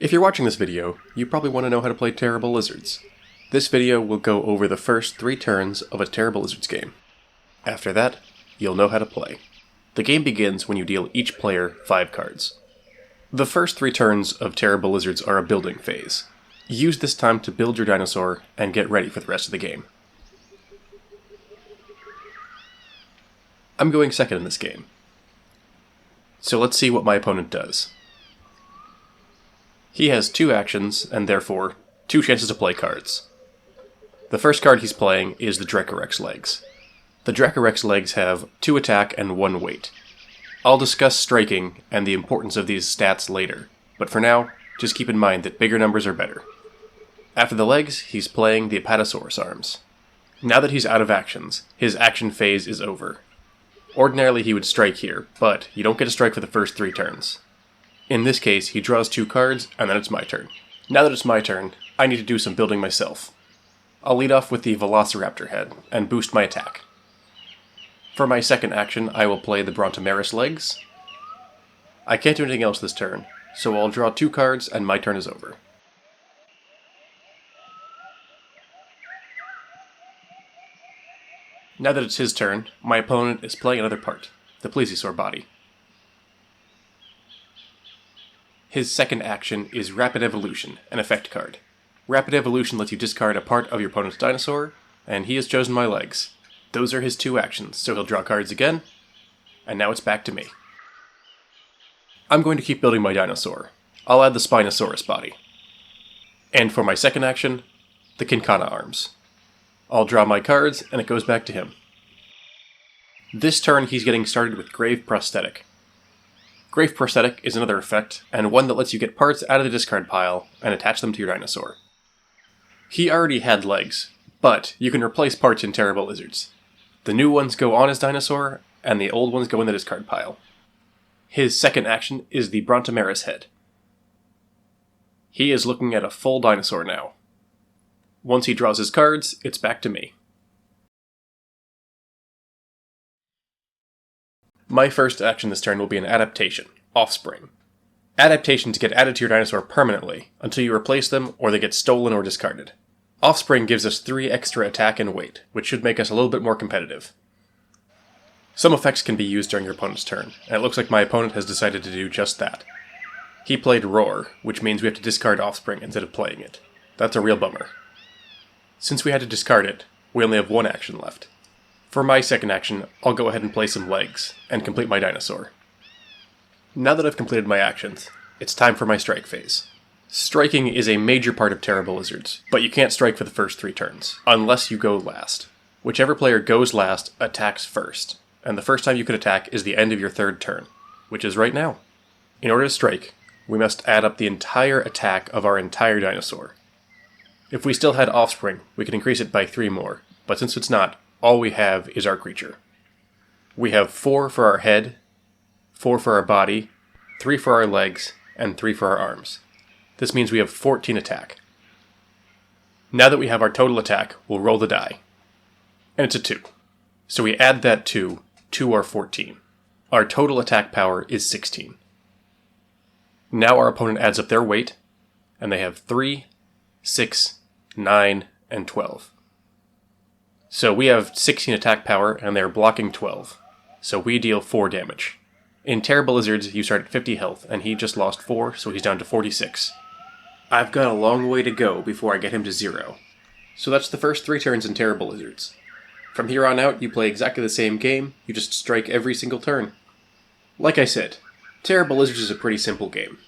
If you're watching this video, you probably want to know how to play Terrible Lizards. This video will go over the first 3 turns of a Terrible Lizards game. After that, you'll know how to play. The game begins when you deal each player 5 cards. The first 3 turns of Terrible Lizards are a building phase. Use this time to build your dinosaur and get ready for the rest of the game. I'm going second in this game. So let's see what my opponent does. He has 2 actions, and therefore 2 chances to play cards. The first card he's playing is the Dracorex Legs. The Dracorex Legs have 2 attack and 1 weight. I'll discuss striking and the importance of these stats later, but for now, just keep in mind that bigger numbers are better. After the legs, he's playing the Apatosaurus Arms. Now that he's out of actions, his action phase is over. Ordinarily he would strike here, but you don't get a strike for the first 3 turns. In this case, he draws 2 cards, and then it's my turn. Now that it's my turn, I need to do some building myself. I'll lead off with the Velociraptor Head, and boost my attack. For my second action, I will play the Brontomerus Legs. I can't do anything else this turn, so I'll draw 2 cards, and my turn is over. Now that it's his turn, my opponent is playing another part, the Plesiosaur Body. His second action is Rapid Evolution, an effect card. Rapid Evolution lets you discard a part of your opponent's dinosaur, and he has chosen my legs. Those are his 2 actions, so he'll draw cards again, and now it's back to me. I'm going to keep building my dinosaur. I'll add the Spinosaurus Body. And for my second action, the Kinkana Arms. I'll draw my cards, and it goes back to him. This turn he's getting started with Grave Prosthetic. Grave Prosthetic is another effect, and one that lets you get parts out of the discard pile and attach them to your dinosaur. He already had legs, but you can replace parts in Terrible Lizards. The new ones go on his dinosaur, and the old ones go in the discard pile. His second action is the Brontomerus Head. He is looking at a full dinosaur now. Once he draws his cards, it's back to me. My first action this turn will be an adaptation, Offspring. Adaptations get added to your dinosaur permanently, until you replace them or they get stolen or discarded. Offspring gives us 3 extra attack and weight, which should make us a little bit more competitive. Some effects can be used during your opponent's turn, and it looks like my opponent has decided to do just that. He played Roar, which means we have to discard Offspring instead of playing it. That's a real bummer. Since we had to discard it, we only have 1 action left. For my second action, I'll go ahead and play some legs, and complete my dinosaur. Now that I've completed my actions, it's time for my strike phase. Striking is a major part of Terrible Lizards, but you can't strike for the first 3 turns, unless you go last. Whichever player goes last attacks first, and the first time you could attack is the end of your 3rd turn, which is right now. In order to strike, we must add up the entire attack of our entire dinosaur. If we still had Offspring, we could increase it by 3 more, but since it's not, all we have is our creature. We have 4 for our head, 4 for our body, 3 for our legs, and 3 for our arms. This means we have 14 attack. Now that we have our total attack, we'll roll the die. And it's a 2. So we add that 2 to our 14. Our total attack power is 16. Now our opponent adds up their weight, and they have 3, 6, 9, and 12. So we have 16 attack power, and they're blocking 12. So we deal 4 damage. In Terrible Lizards, you start at 50 health, and he just lost 4, so he's down to 46. I've got a long way to go before I get him to 0. So that's the first 3 turns in Terrible Lizards. From here on out, you play exactly the same game, you just strike every single turn. Like I said, Terrible Lizards is a pretty simple game.